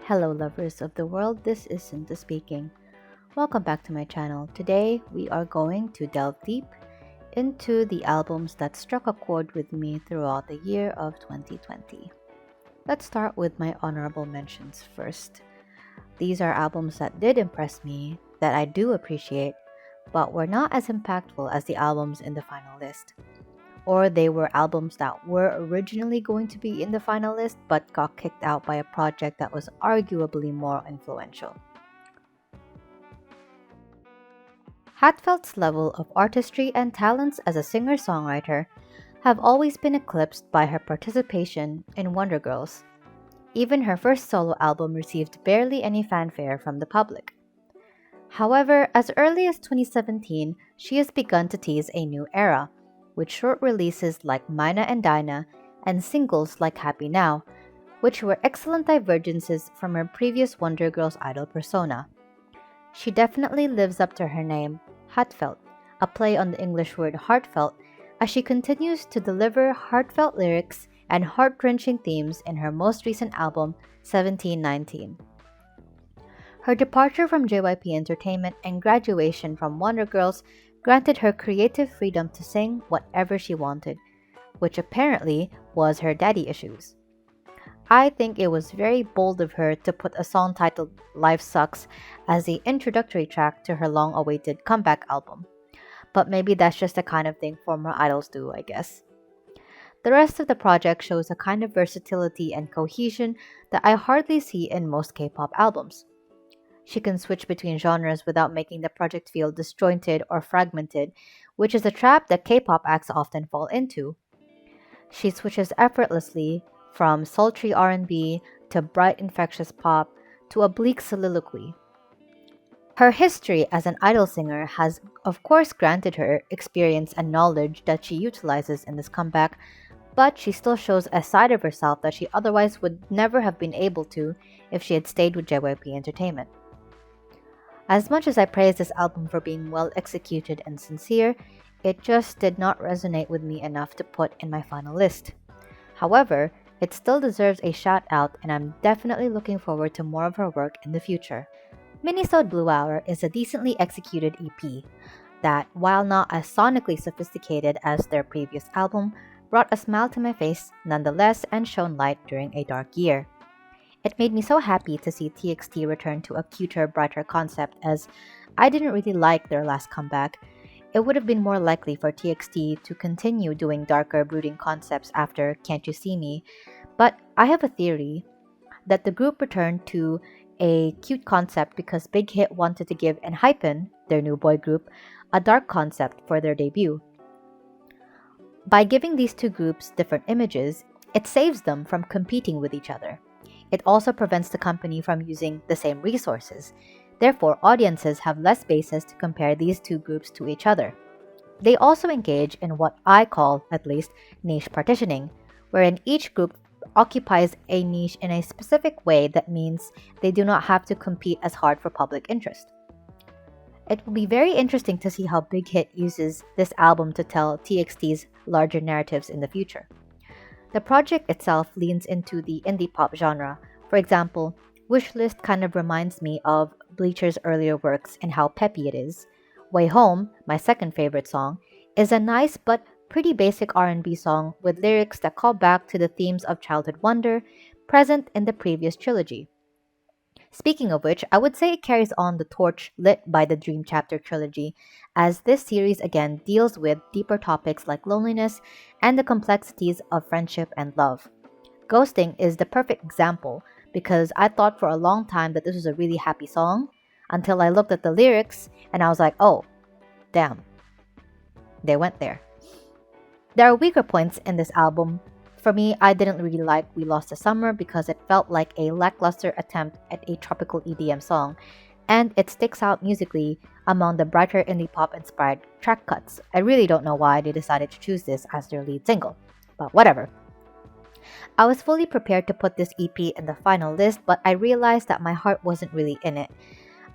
Hello lovers of the world, this is Sinta speaking. Welcome back to my channel. Today we are going to delve deep into the albums that struck a chord with me throughout the year of 2020. Let's start with my honorable mentions first. These are albums that did impress me, that I do appreciate, but were not as impactful as the albums in the final list. Or they were albums that were originally going to be in the final list but got kicked out by a project that was arguably more influential. Hatfelt's level of artistry and talents as a singer-songwriter have always been eclipsed by her participation in Wonder Girls. Even her first solo album received barely any fanfare from the public. However, as early as 2017, she has begun to tease a new era, with short releases like Mina and Dinah and singles like Happy Now, which were excellent divergences from her previous Wonder Girls idol persona. She definitely lives up to her name, Hatfelt, a play on the English word heartfelt, as she continues to deliver heartfelt lyrics and heart-wrenching themes in her most recent album, 1719. Her departure from JYP Entertainment and graduation from Wonder Girls granted her creative freedom to sing whatever she wanted, which apparently was her daddy issues. I think it was very bold of her to put a song titled Life Sucks as the introductory track to her long-awaited comeback album. But maybe that's just the kind of thing former idols do, I guess. The rest of the project shows a kind of versatility and cohesion that I hardly see in most K-pop albums. She can switch between genres without making the project feel disjointed or fragmented, which is a trap that K-pop acts often fall into. She switches effortlessly from sultry R&B to bright infectious pop to a bleak soliloquy. Her history as an idol singer has of course granted her experience and knowledge that she utilizes in this comeback, but she still shows a side of herself that she otherwise would never have been able to if she had stayed with JYP Entertainment. As much as I praise this album for being well executed and sincere, it just did not resonate with me enough to put in my final list. However, it still deserves a shout out and I'm definitely looking forward to more of her work in the future. Minisode Blue Hour is a decently executed EP that, while not as sonically sophisticated as their previous album, brought a smile to my face nonetheless and shone light during a dark year. It made me so happy to see TXT return to a cuter, brighter concept, as I didn't really like their last comeback. It would have been more likely for TXT to continue doing darker, brooding concepts after Can't You See Me, but I have a theory that the group returned to a cute concept because Big Hit wanted to give ENHYPEN, their new boy group, a dark concept for their debut. By giving these two groups different images, it saves them from competing with each other. It also prevents the company from using the same resources. Therefore, audiences have less basis to compare these two groups to each other. They also engage in what I call, at least, niche partitioning, wherein each group occupies a niche in a specific way that means they do not have to compete as hard for public interest. It will be very interesting to see how Big Hit uses this album to tell TXT's larger narratives in the future. The project itself leans into the indie pop genre. For example, Wishlist kind of reminds me of Bleacher's earlier works and how peppy it is. Way Home, my second favorite song, is a nice but pretty basic R&B song with lyrics that call back to the themes of childhood wonder present in the previous trilogy. Speaking of which, I would say it carries on the torch lit by the Dream Chapter trilogy, as this series again deals with deeper topics like loneliness and the complexities of friendship and love. Ghosting is the perfect example because I thought for a long time that this was a really happy song until I looked at the lyrics and I was like, oh, damn, they went there. There are weaker points in this album. For me, I didn't really like We Lost the Summer because it felt like a lackluster attempt at a tropical EDM song, and it sticks out musically among the brighter indie pop inspired track cuts. I really don't know why they decided to choose this as their lead single, but whatever. I was fully prepared to put this EP in the final list, but I realized that my heart wasn't really in it.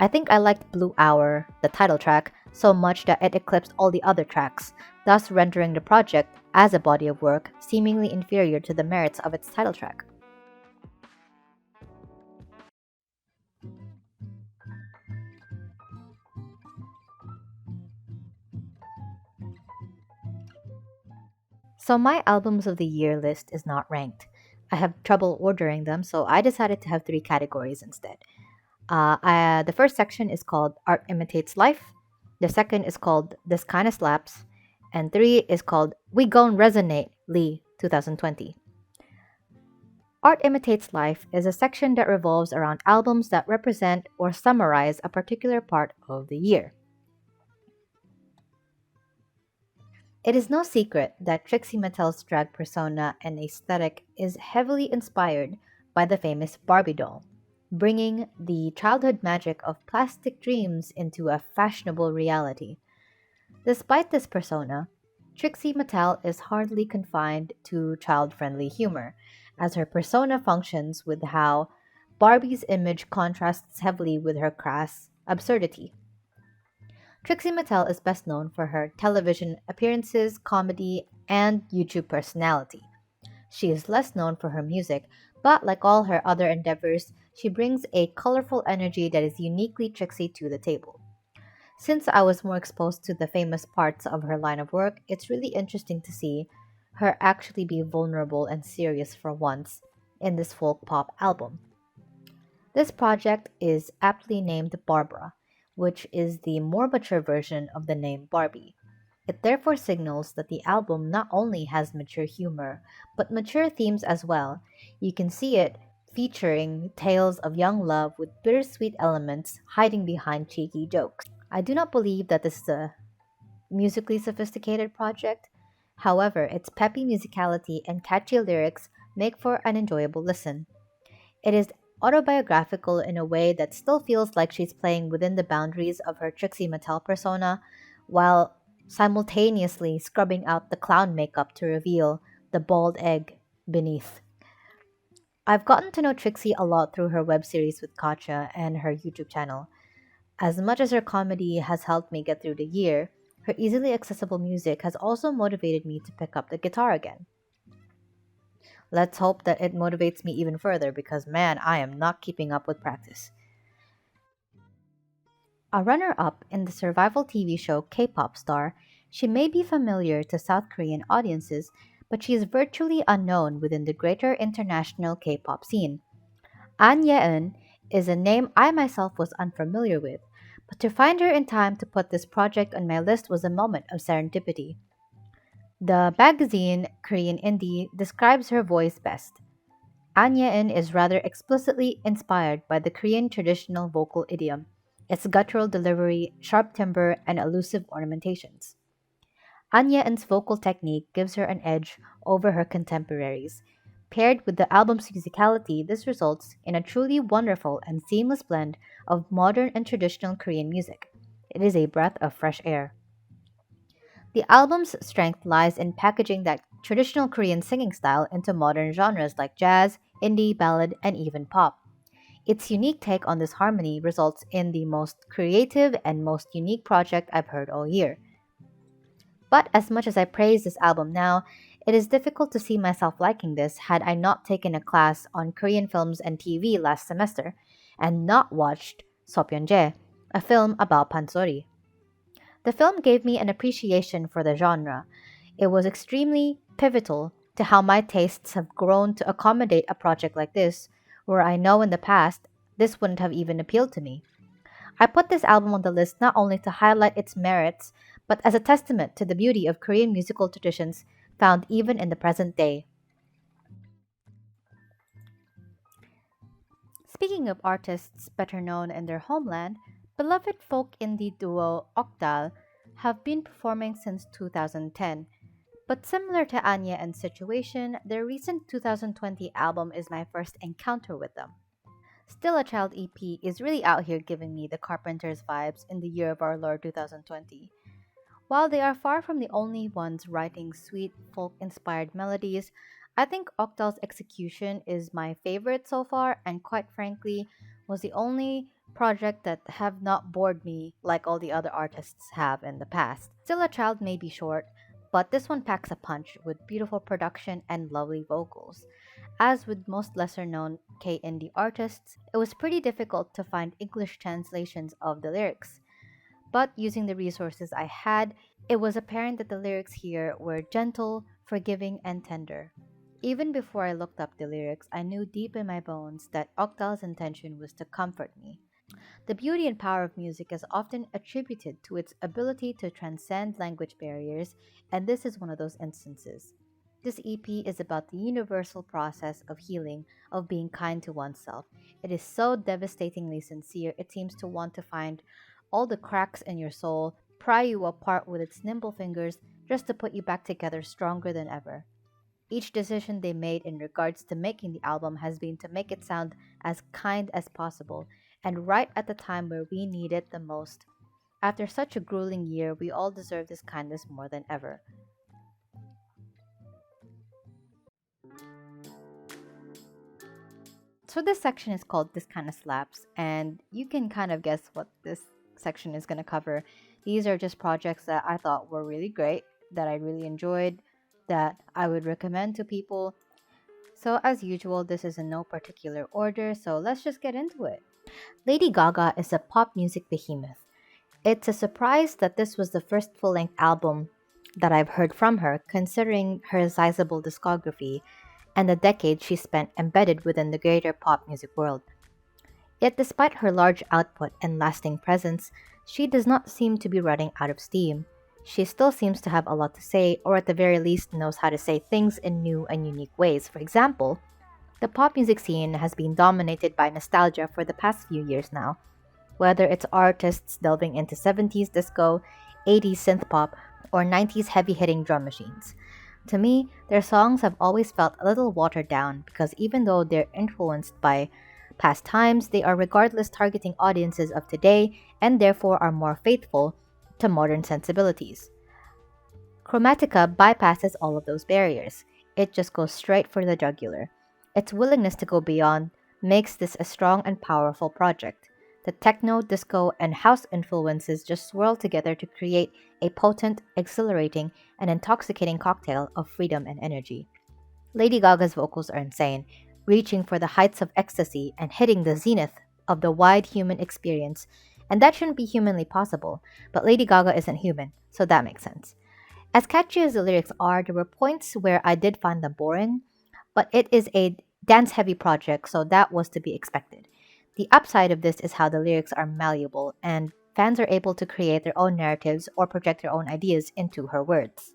I think I liked Blue Hour, the title track, so much that it eclipsed all the other tracks, thus rendering the project, as a body of work, seemingly inferior to the merits of its title track. So my albums of the year list is not ranked. I have trouble ordering them, so I decided to have three categories instead. The first section is called Art Imitates Life. The second is called This Kinda Slaps. And three is called We Gon' Resonate Lee 2020. Art Imitates Life is a section that revolves around albums that represent or summarize a particular part of the year. It is no secret that Trixie Mattel's drag persona and aesthetic is heavily inspired by the famous Barbie doll, bringing the childhood magic of plastic dreams into a fashionable reality. Despite this persona, Trixie Mattel is hardly confined to child friendly humor, as her persona functions with how Barbie's image contrasts heavily with her crass absurdity. Trixie Mattel is best known for her television appearances, comedy, and YouTube personality. She is less known for her music, but like all her other endeavors, she brings a colorful energy that is uniquely Trixie to the table. Since I was more exposed to the famous parts of her line of work, it's really interesting to see her actually be vulnerable and serious for once in this folk pop album. This project is aptly named Barbara, which is the more mature version of the name Barbie. It therefore signals that the album not only has mature humor, but mature themes as well. You can see it featuring tales of young love with bittersweet elements hiding behind cheeky jokes. I do not believe that this is a musically sophisticated project. However, its peppy musicality and catchy lyrics make for an enjoyable listen. It is autobiographical in a way that still feels like she's playing within the boundaries of her Trixie Mattel persona, while simultaneously scrubbing out the clown makeup to reveal the bald egg beneath. I've gotten to know Trixie a lot through her web series with Katja and her YouTube channel. As much as her comedy has helped me get through the year, her easily accessible music has also motivated me to pick up the guitar again. Let's hope that it motivates me even further because man, I am not keeping up with practice. A runner up in the survival TV show K pop star, she may be familiar to South Korean audiences, but she is virtually unknown within the greater international K pop scene. An Yeon is a name I myself was unfamiliar with, but to find her in time to put this project on my list was a moment of serendipity. The magazine Korean Indie describes her voice best. An Yeon is rather explicitly inspired by the Korean traditional vocal idiom, its guttural delivery, sharp timbre, and elusive ornamentations. An Yeon's vocal technique gives her an edge over her contemporaries. Paired with the album's musicality, this results in a truly wonderful and seamless blend of modern and traditional Korean music. It is a breath of fresh air. The album's strength lies in packaging that traditional Korean singing style into modern genres like jazz, indie, ballad, and even pop. Its unique take on this harmony results in the most creative and most unique project I've heard all year. But as much as I praise this album now, it is difficult to see myself liking this had I not taken a class on Korean films and TV last semester and not watched Sopyeonjae, a film about pansori. The film gave me an appreciation for the genre. It was extremely pivotal to how my tastes have grown to accommodate a project like this, where I know in the past this wouldn't have even appealed to me. I put this album on the list not only to highlight its merits, but as a testament to the beauty of Korean musical traditions found even in the present day. Speaking of artists better known in their homeland, beloved folk indie duo Okdal have been performing since 2010. But similar to Anya and Situation, their recent 2020 album is my first encounter with them. Still a Child EP is really out here giving me the Carpenters vibes in the year of our Lord 2020. While they are far from the only ones writing sweet, folk inspired melodies, I think Octal's execution is my favorite so far, and quite frankly, was the only project that have not bored me like all the other artists have in the past. Still a Child may be short, but this one packs a punch with beautiful production and lovely vocals. As with most lesser known K indie artists, it was pretty difficult to find English translations of the lyrics. But using the resources I had, it was apparent that the lyrics here were gentle, forgiving, and tender. Even before I looked up the lyrics, I knew deep in my bones that Octal's intention was to comfort me. The beauty and power of music is often attributed to its ability to transcend language barriers, and this is one of those instances. This EP is about the universal process of healing, of being kind to oneself. It is so devastatingly sincere, it seems to want to find all the cracks in your soul, pry you apart with its nimble fingers, just to put you back together stronger than ever. Each decision they made in regards to making the album has been to make it sound as kind as possible, and right at the time where we need it the most. After such a grueling year, we all deserve this kindness more than ever. So, this section is called This Kind of Slaps, and you can kind of guess what this section is going to cover. These are just projects that I thought were really great, that I really enjoyed, that I would recommend to people. So, as usual, this is in no particular order, so let's just get into it. Lady Gaga is a pop music behemoth. It's a surprise that this was the first full length album that I've heard from her, considering her sizable discography and the decade she spent embedded within the greater pop music world. Yet, despite her large output and lasting presence, she does not seem to be running out of steam. She still seems to have a lot to say, or at the very least knows how to say things in new and unique ways. For example, the pop music scene has been dominated by nostalgia for the past few years now, whether it's artists delving into 70s disco, 80s synth pop, or 90s heavy hitting drum machines. To me, their songs have always felt a little watered down because even though they're influenced by past times, they are regardless targeting audiences of today and therefore are more faithful to modern sensibilities. Chromatica bypasses all of those barriers. It just goes straight for the jugular. Its willingness to go beyond makes this a strong and powerful project. The techno, disco, and house influences just swirl together to create a potent, exhilarating, and intoxicating cocktail of freedom and energy. Lady Gaga's vocals are insane, reaching for the heights of ecstasy and hitting the zenith of the wide human experience. And that shouldn't be humanly possible, but Lady Gaga isn't human, so that makes sense. As catchy as the lyrics are, there were points where I did find them boring, but it is a dance heavy project, so that was to be expected. The upside of this is how the lyrics are malleable, and fans are able to create their own narratives or project their own ideas into her words.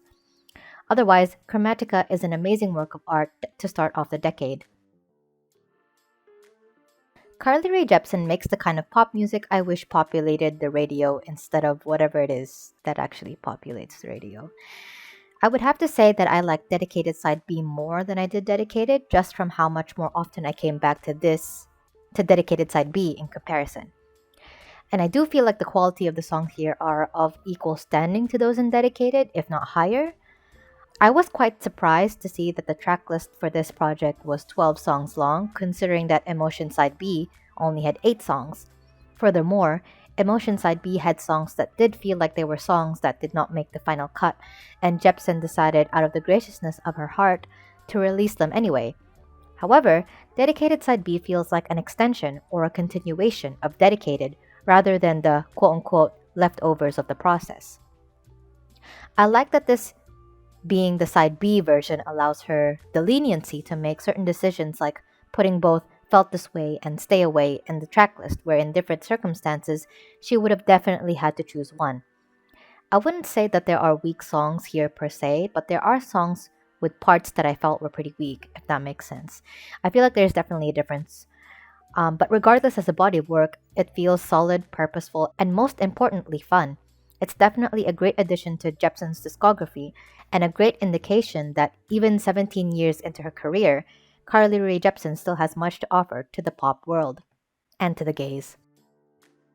Otherwise, Chromatica is an amazing work of art to start off the decade. Carly Rae Jepsen makes the kind of pop music I wish populated the radio instead of whatever it is that actually populates the radio. I would have to say that I like Dedicated Side B more than I did Dedicated, just from how much more often I came back to Dedicated Side B in comparison. And I do feel like the quality of the songs here are of equal standing to those in Dedicated, if not higher. I was quite surprised to see that the track list for this project was 12 songs long, considering that Emotion Side B only had 8 songs. Furthermore, Emotion Side B had songs that did feel like they were songs that did not make the final cut, and Jepsen decided out of the graciousness of her heart to release them anyway. However, Dedicated Side B feels like an extension or a continuation of Dedicated rather than the quote unquote leftovers of the process. I like that this being the side B version allows her the leniency to make certain decisions like putting both Felt This Way and Stay Away in the tracklist, where in different circumstances she would have definitely had to choose one. I wouldn't say that there are weak songs here per se, but there are songs with parts that I felt were pretty weak, if that makes sense. I feel like there's definitely a difference. But regardless, as a body of work, it feels solid, purposeful, and most importantly, fun. It's definitely a great addition to Jepsen's discography and a great indication that even 17 years into her career, Carly Rae Jepsen still has much to offer to the pop world and to the gays.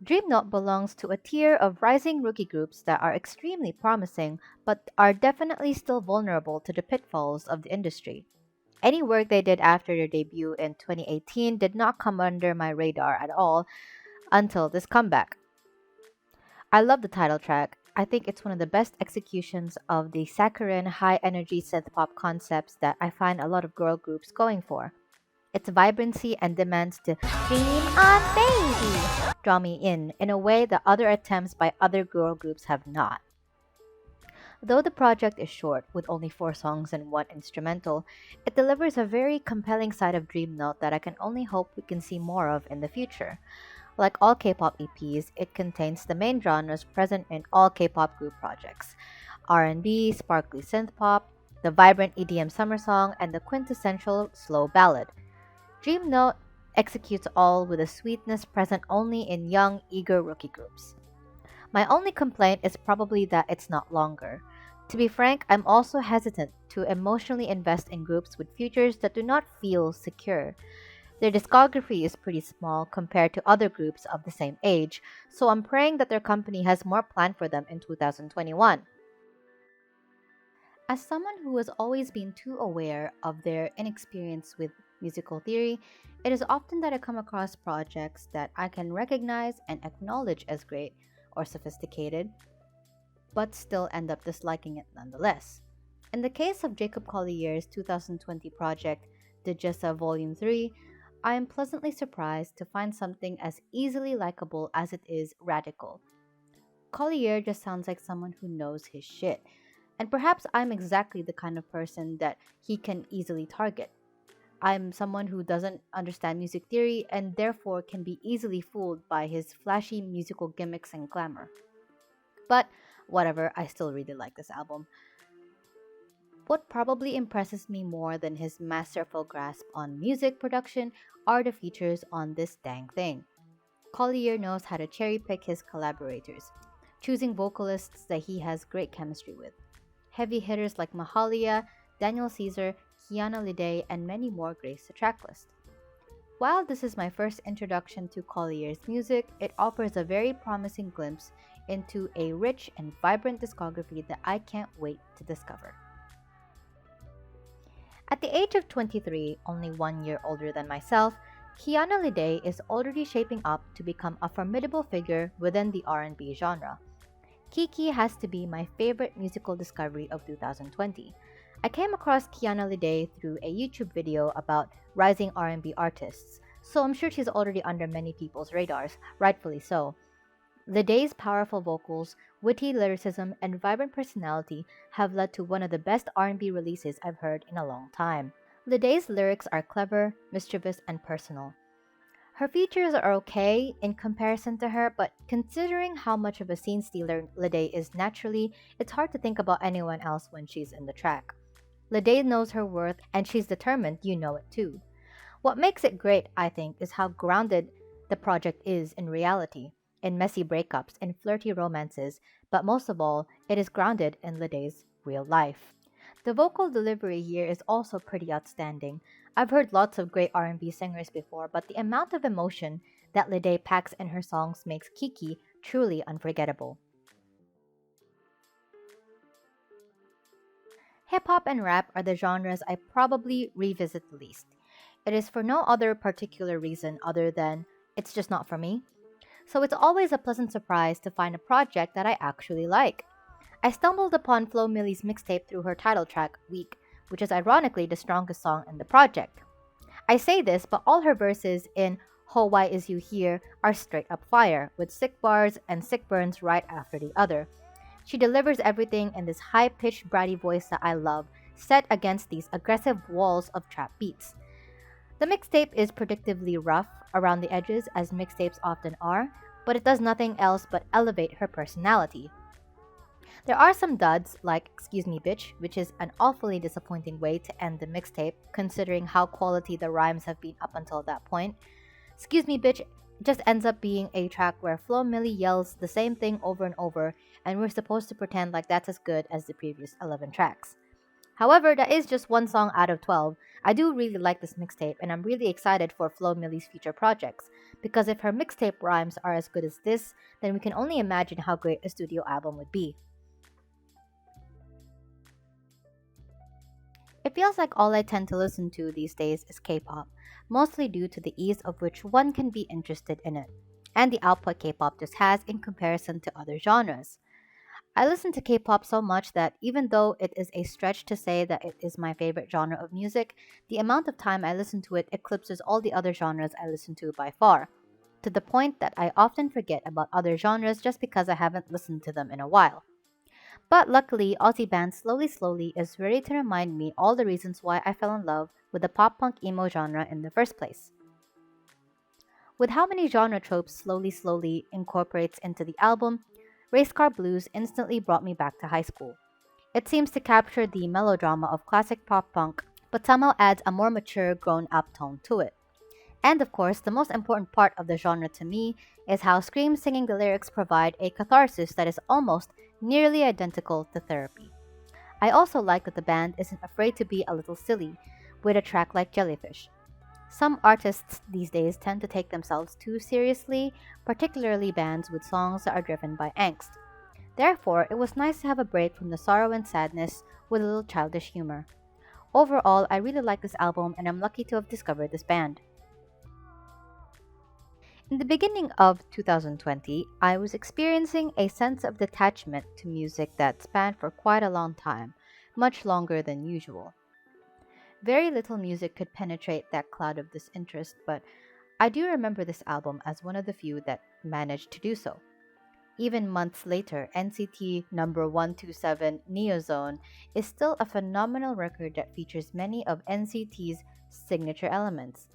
Dream Note belongs to a tier of rising rookie groups that are extremely promising but are definitely still vulnerable to the pitfalls of the industry. Any work they did after their debut in 2018 did not come under my radar at all until this comeback. I love the title track. I think it's one of the best executions of the saccharine, high energy synth pop concepts that I find a lot of girl groups going for. Its vibrancy and demands to dream on baby draw me in a way that other attempts by other girl groups have not. Though the project is short, with only 4 songs and one instrumental, it delivers a very compelling side of Dream Note that I can only hope we can see more of in the future. Like all K-pop EPs, it contains the main genres present in all K-pop group projects: R&B, sparkly synth pop, the vibrant EDM summer song, and the quintessential slow ballad. Dream Note executes all with a sweetness present only in young, eager rookie groups. My only complaint is probably that it's not longer. To be frank, I'm also hesitant to emotionally invest in groups with futures that do not feel secure. Their discography is pretty small compared to other groups of the same age, so I'm praying that their company has more planned for them in 2021. As someone who has always been too aware of their inexperience with musical theory, it is often that I come across projects that I can recognize and acknowledge as great or sophisticated, but still end up disliking it nonetheless. In the case of Jacob Collier's 2020 project, Digessa Volume 3, I am pleasantly surprised to find something as easily likable as it is radical. Collier just sounds like someone who knows his shit, and perhaps I'm exactly the kind of person that he can easily target. I'm someone who doesn't understand music theory and therefore can be easily fooled by his flashy musical gimmicks and glamour. But whatever, I still really like this album. What probably impresses me more than his masterful grasp on music production are the features on this dang thing. Collier knows how to cherry pick his collaborators, choosing vocalists that he has great chemistry with. Heavy hitters like Mahalia, Daniel Caesar, Kiana LeDay, and many more grace the tracklist. While this is my first introduction to Collier's music, it offers a very promising glimpse into a rich and vibrant discography that I can't wait to discover. At the age of 23, only 1 year older than myself, Kiana LeDay is already shaping up to become a formidable figure within the R&B genre. Kiki has to be my favorite musical discovery of 2020. I came across Kiana LeDay through a YouTube video about rising R&B artists, so I'm sure she's already under many people's radars, rightfully so. LeDay's powerful vocals, witty lyricism, and vibrant personality have led to one of the best R&B releases I've heard in a long time. LeDay's lyrics are clever, mischievous, and personal. Her features are okay in comparison to her, but considering how much of a scene stealer LeDay is naturally, it's hard to think about anyone else when she's in the track. LeDay knows her worth, and she's determined you know it too. What makes it great, I think, is how grounded the project is in reality, in messy breakups and flirty romances, but most of all, it is grounded in LeDay's real life. The vocal delivery here is also pretty outstanding. I've heard lots of great R&B singers before, but the amount of emotion that LeDay packs in her songs makes Kiki truly unforgettable. Hip hop and rap are the genres I probably revisit the least. It is for no other particular reason other than it's just not for me. So it's always a pleasant surprise to find a project that I actually like. I stumbled upon Flo Milli's mixtape through her title track, Weak, which is ironically the strongest song in the project. I say this, but all her verses in Ho Why Is You Here are straight up fire, with sick bars and sick burns right after the other. She delivers everything in this high-pitched bratty voice that I love, set against these aggressive walls of trap beats. The mixtape is predictably rough around the edges, as mixtapes often are, but it does nothing else but elevate her personality. There are some duds, like Excuse Me Bitch, which is an awfully disappointing way to end the mixtape, considering how quality the rhymes have been up until that point. Excuse Me Bitch just ends up being a track where Flo Milli yells the same thing over and over, and we're supposed to pretend like that's as good as the previous 11 tracks. However, that is just one song out of 12. I do really like this mixtape, and I'm really excited for Flo Milli's future projects, because if her mixtape rhymes are as good as this, then we can only imagine how great a studio album would be. It feels like all I tend to listen to these days is K-pop, mostly due to the ease of which one can be interested in it, and the output K-pop just has in comparison to other genres. I listen to K-pop so much that even though it is a stretch to say that it is my favorite genre of music, the amount of time I listen to it eclipses all the other genres I listen to by far, to the point that I often forget about other genres just because I haven't listened to them in a while. But luckily, Aussie band Slowly Slowly is ready to remind me all the reasons why I fell in love with the pop punk emo genre in the first place. With how many genre tropes Slowly Slowly incorporates into the album, Race Car Blues instantly brought me back to high school. It seems to capture the melodrama of classic pop punk, but somehow adds a more mature, grown up tone to it. And of course, the most important part of the genre to me is how Scream singing the lyrics provide a catharsis that is almost nearly identical to therapy. I also like that the band isn't afraid to be a little silly with a track like Jellyfish. Some artists these days tend to take themselves too seriously, particularly bands with songs that are driven by angst. Therefore, it was nice to have a break from the sorrow and sadness with a little childish humor. Overall, I really like this album and I'm lucky to have discovered this band. In the beginning of 2020, I was experiencing a sense of detachment to music that spanned for quite a long time, much longer than usual. Very little music could penetrate that cloud of disinterest, but I do remember this album as one of the few that managed to do so. Even months later, NCT number 127 Neozone is still a phenomenal record that features many of NCT's signature elements,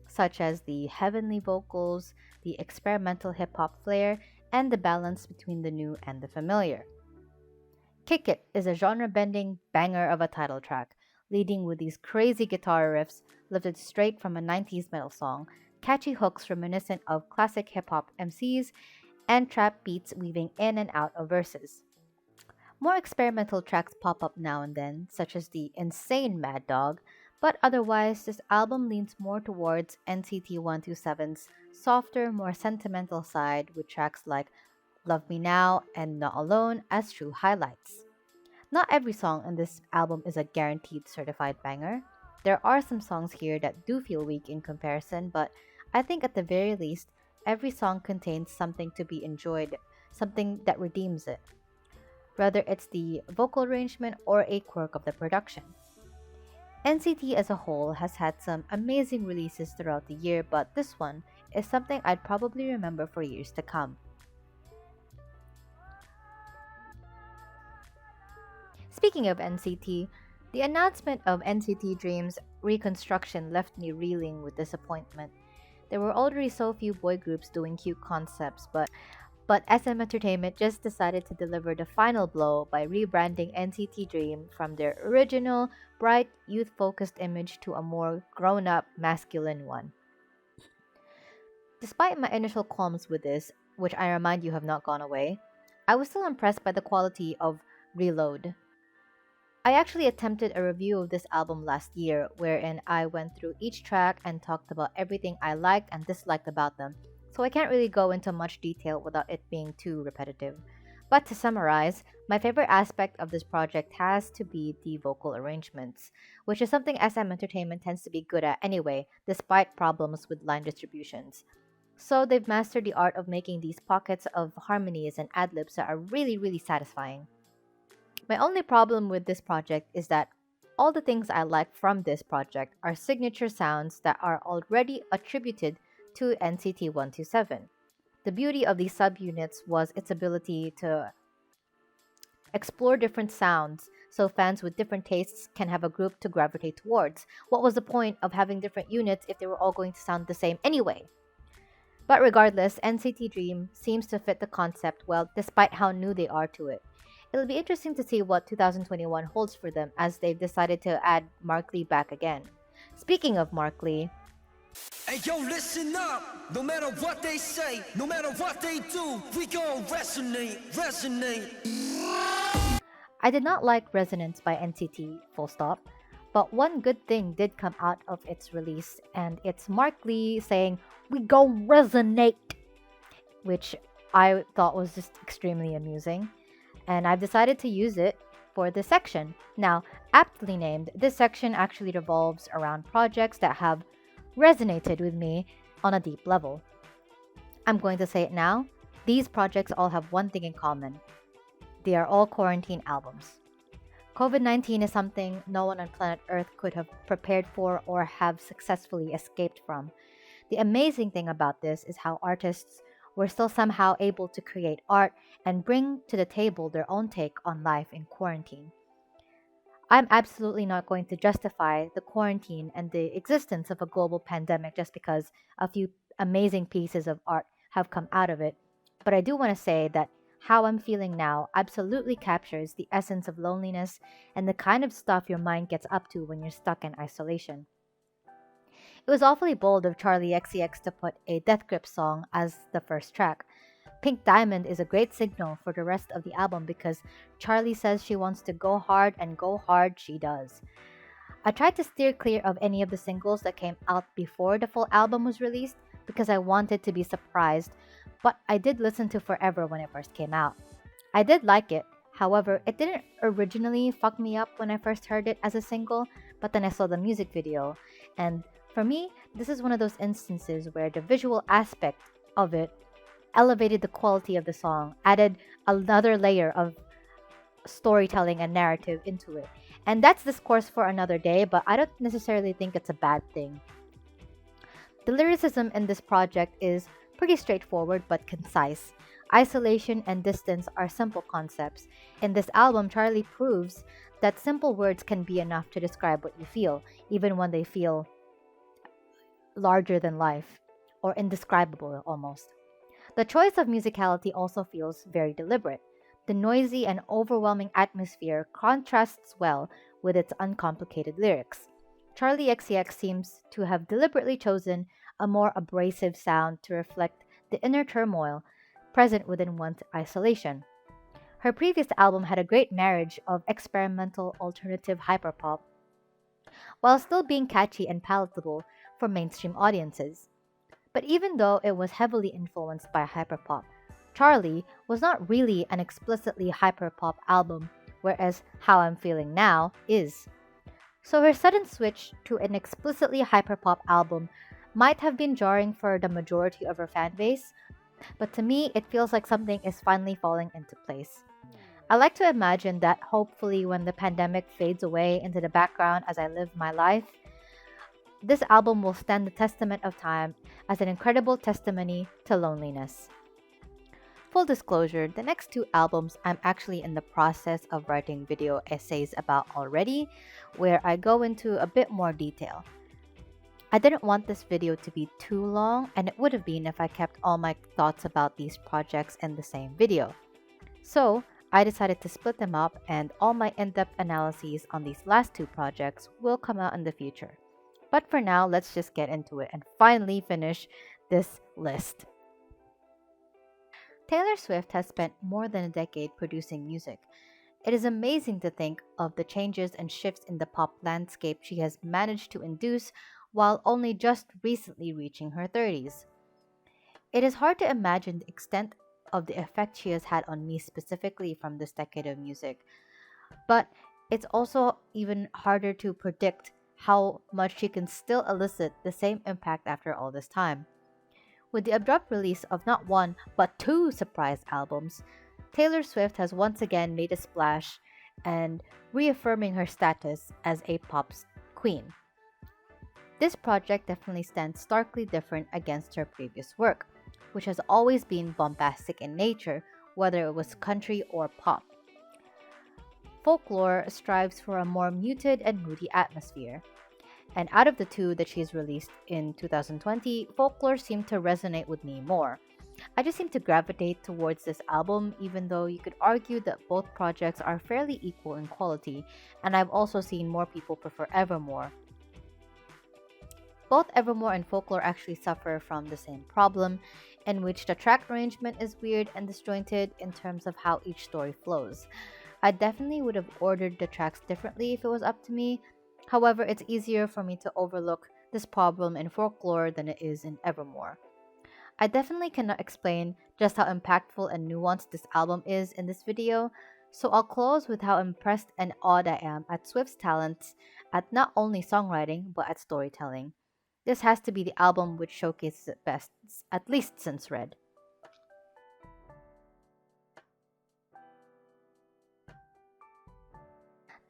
such as the heavenly vocals, the experimental hip hop flair, and the balance between the new and the familiar. Kick It is a genre bending banger of a title track, leading with these crazy guitar riffs lifted straight from a 90s metal song, catchy hooks reminiscent of classic hip hop MCs, and trap beats weaving in and out of verses. More experimental tracks pop up now and then, such as the insane Mad Dog, but otherwise, this album leans more towards NCT 127's softer, more sentimental side with tracks like Love Me Now and Not Alone as true highlights. Not every song in this album is a guaranteed certified banger. There are some songs here that do feel weak in comparison, but I think at the very least, every song contains something to be enjoyed, something that redeems it, whether it's the vocal arrangement or a quirk of the production. NCT as a whole has had some amazing releases throughout the year, but this one is something I'd probably remember for years to come. Speaking of NCT, the announcement of NCT Dream's reconstruction left me reeling with disappointment. There were already so few boy groups doing cute concepts, but SM Entertainment just decided to deliver the final blow by rebranding NCT Dream from their original, bright, youth focused image to a more grown up, masculine one. Despite my initial qualms with this, which I remind you have not gone away, I was still impressed by the quality of Reload. I actually attempted a review of this album last year, wherein I went through each track and talked about everything I liked and disliked about them, so I can't really go into much detail without it being too repetitive. But to summarize, my favorite aspect of this project has to be the vocal arrangements, which is something SM Entertainment tends to be good at anyway, despite problems with line distributions. So they've mastered the art of making these pockets of harmonies and ad-libs that are really, really satisfying. My only problem with this project is that all the things I like from this project are signature sounds that are already attributed to NCT 127. The beauty of these subunits was its ability to explore different sounds so fans with different tastes can have a group to gravitate towards. What was the point of having different units if they were all going to sound the same anyway? But regardless, NCT Dream seems to fit the concept well despite how new they are to it. It'll be interesting to see what 2021 holds for them as they've decided to add Mark Lee back again. Speaking of Mark Lee, hey yo, listen up. No matter what they say, no matter what they do, we gon' resonate. I did not like Resonance by NCT, full stop. But one good thing did come out of its release, and it's Mark Lee saying, "We gon' resonate," which I thought was just extremely amusing. And I've decided to use it for this section. Now, aptly named, this section actually revolves around projects that have resonated with me on a deep level. I'm going to say it now. These projects all have one thing in common. They are all quarantine albums. COVID 19 is something no one on planet Earth could have prepared for or have successfully escaped from. The amazing thing about this is how artists were still somehow able to create art and bring to the table their own take on life in quarantine. I'm absolutely not going to justify the quarantine and the existence of a global pandemic just because a few amazing pieces of art have come out of it. But I do want to say that how I'm feeling now absolutely captures the essence of loneliness and the kind of stuff your mind gets up to when you're stuck in isolation. It was awfully bold of Charlie XCX to put a Death Grip song as the first track. Pink Diamond is a great signal for the rest of the album because Charlie says she wants to go hard and go hard she does. I tried to steer clear of any of the singles that came out before the full album was released because I wanted to be surprised, but I did listen to Forever when it first came out. I did like it, however, it didn't originally fuck me up when I first heard it as a single, but then I saw the music video, and for me, this is one of those instances where the visual aspect of it elevated the quality of the song, added another layer of storytelling and narrative into it. And that's discourse for another day, but I don't necessarily think it's a bad thing. The lyricism in this project is pretty straightforward but concise. Isolation and distance are simple concepts. In this album, Charlie proves that simple words can be enough to describe what you feel, even when they feel larger than life, or indescribable almost. The choice of musicality also feels very deliberate. The noisy and overwhelming atmosphere contrasts well with its uncomplicated lyrics. Charlie XCX seems to have deliberately chosen a more abrasive sound to reflect the inner turmoil present within one's isolation. Her previous album had a great marriage of experimental alternative hyperpop while still being catchy and palatable for mainstream audiences. But even though it was heavily influenced by hyperpop, Charlie was not really an explicitly hyperpop album, whereas How I'm Feeling Now is. So her sudden switch to an explicitly hyperpop album might have been jarring for the majority of her fan base, but to me it feels like something is finally falling into place. I like to imagine that hopefully when the pandemic fades away into the background as I live my life, this album will stand the testament of time as an incredible testimony to loneliness. Full disclosure, the next two albums I'm actually in the process of writing video essays about already, where I go into a bit more detail. I didn't want this video to be too long, and it would have been if I kept all my thoughts about these projects in the same video. So, I decided to split them up, and all my in-depth analyses on these last two projects will come out in the future. But for now, let's just get into it and finally finish this list. Taylor Swift has spent more than a decade producing music. It is amazing to think of the changes and shifts in the pop landscape she has managed to induce while only just recently reaching her 30s. It is hard to imagine the extent of the effect she has had on me specifically from this decade of music, but it's also even harder to predict how much she can still elicit the same impact after all this time. With the abrupt release of not one, but two surprise albums, Taylor Swift has once again made a splash and reaffirming her status as a pop queen. This project definitely stands starkly different against her previous work, which has always been bombastic in nature, whether it was country or pop. Folklore strives for a more muted and moody atmosphere. And out of the two that she's released in 2020, Folklore seemed to resonate with me more. I just seem to gravitate towards this album, even though you could argue that both projects are fairly equal in quality, and I've also seen more people prefer Evermore. Both Evermore and Folklore actually suffer from the same problem, in which the track arrangement is weird and disjointed in terms of how each story flows. I definitely would have ordered the tracks differently if it was up to me. However, it's easier for me to overlook this problem in Folklore than it is in Evermore. I definitely cannot explain just how impactful and nuanced this album is in this video, so I'll close with how impressed and awed I am at Swift's talents at not only songwriting but at storytelling. This has to be the album which showcases it best, at least since Red.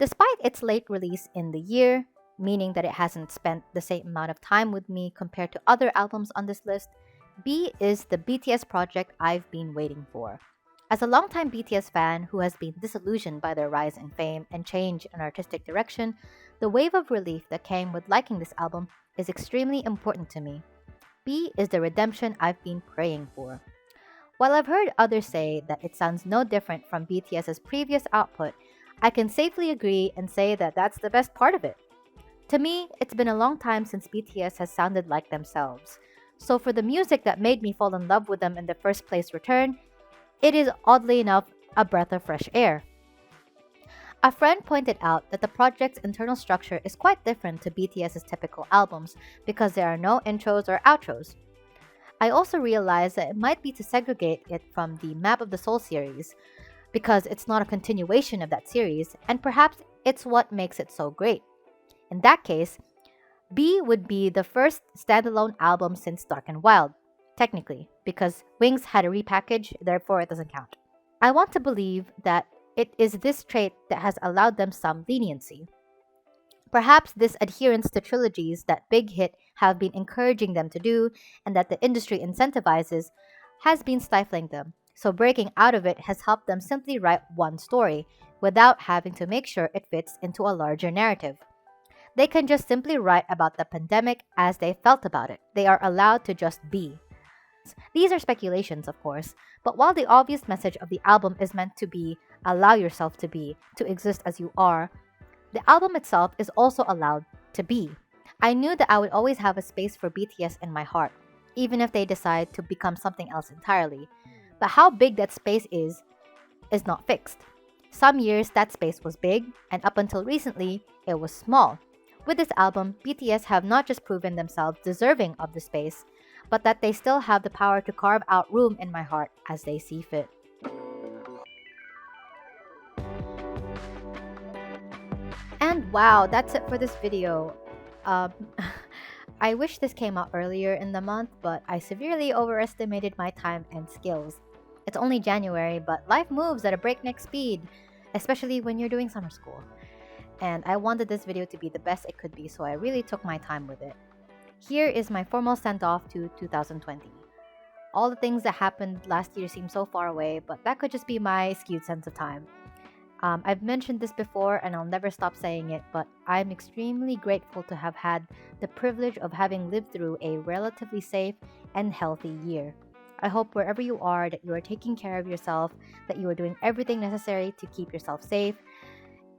Despite its late release in the year, meaning that it hasn't spent the same amount of time with me compared to other albums on this list, B is the BTS project I've been waiting for. As a longtime BTS fan who has been disillusioned by their rise in fame and change in artistic direction, the wave of relief that came with liking this album is extremely important to me. B is the redemption I've been praying for. While I've heard others say that it sounds no different from BTS's previous output, I can safely agree and say that that's the best part of it. To me, it's been a long time since BTS has sounded like themselves. So for the music that made me fall in love with them in the first place return, it is oddly enough a breath of fresh air. A friend pointed out that the project's internal structure is quite different to BTS's typical albums because there are no intros or outros. I also realized that it might be to segregate it from the Map of the Soul series because it's not a continuation of that series, and perhaps it's what makes it so great. In that case, B would be the first standalone album since Dark and Wild, technically, because Wings had a repackage, therefore it doesn't count. I want to believe that it is this trait that has allowed them some leniency. Perhaps this adherence to trilogies that Big Hit have been encouraging them to do and that the industry incentivizes has been stifling them, so breaking out of it has helped them simply write one story without having to make sure it fits into a larger narrative. They can just simply write about the pandemic as they felt about it. They are allowed to just be. These are speculations, of course, but while the obvious message of the album is meant to be allow yourself to be, to exist as you are, the album itself is also allowed to be. I knew that I would always have a space for BTS in my heart, even if they decide to become something else entirely. But how big that space is not fixed. Some years that space was big, and up until recently, it was small. With this album, BTS have not just proven themselves deserving of the space, but that they still have the power to carve out room in my heart as they see fit. And wow, that's it for this video. I wish this came out earlier in the month, but I severely overestimated my time and skills. It's only January, but life moves at a breakneck speed, especially when you're doing summer school. And I wanted this video to be the best it could be, so I really took my time with it. Here is my formal send-off to 2020. All the things that happened last year seem so far away, but that could just be my skewed sense of time. I've mentioned this before and I'll never stop saying it, but I'm extremely grateful to have had the privilege of having lived through a relatively safe and healthy year. I hope wherever you are that you are taking care of yourself, that you are doing everything necessary to keep yourself safe.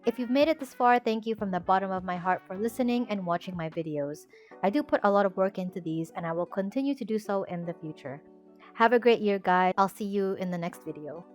If you've made it this far, thank you from the bottom of my heart for listening and watching my videos. I do put a lot of work into these and I will continue to do so in the future. Have a great year, guys. I'll see you in the next video.